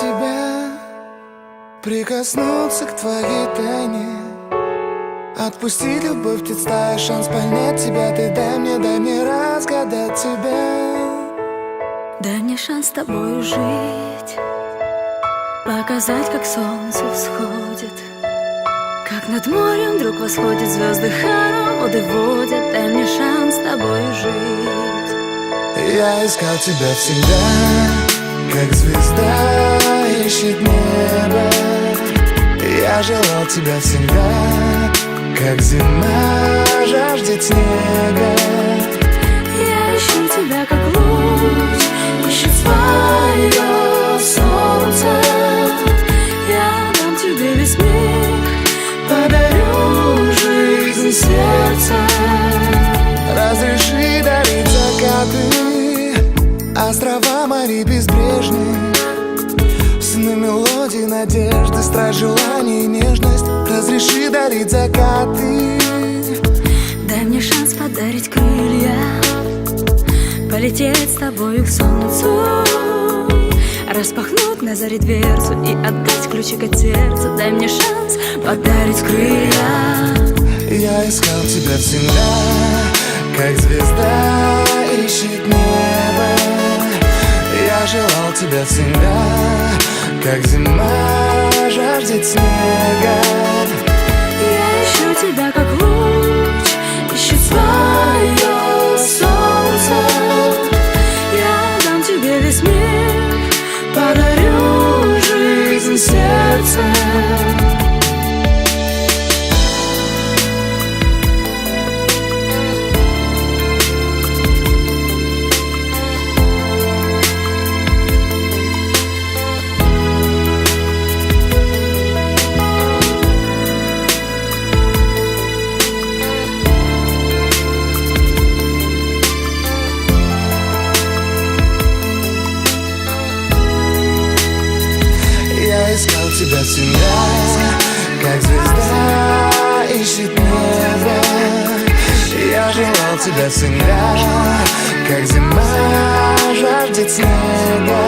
тебя, прикоснуться к твоей тайне, отпустить любовь, представь шанс понять тебя. Ты дай мне разгадать тебя. Дай мне шанс с тобою жить, показать, как солнце всходит, как над морем вдруг восходят звезды, хороводы водят. Дай мне шанс с тобою жить. Я искал тебя всегда, как звезда ищет небо. Я желал тебя всегда, как зима жаждет снега. Я ищу тебя, как луч ищет свое солнце. Я дам тебе весь мир, подарю жизнь сердца. Разреши дарить закаты, острова морей безбрежные, сны, мелодии, надежды, страсть, желание и нежность. Разреши дарить закаты. Дай мне шанс подарить крылья, полететь с тобою к солнцу, распахнуть на заре дверцу и отдать ключик от сердца. Дай мне шанс подарить крылья. Я искал тебя всегда, как звезда ищет небо. Я желал тебя всегда, как зима жаждет снега. Я ищу тебя, как луч ищет свое солнце. Я дам тебе весь мир, подарю жизнь сердца. Я искал тебя всегда, как звезда ищет небо. Я желал тебя всегда, как зима жаждет снега.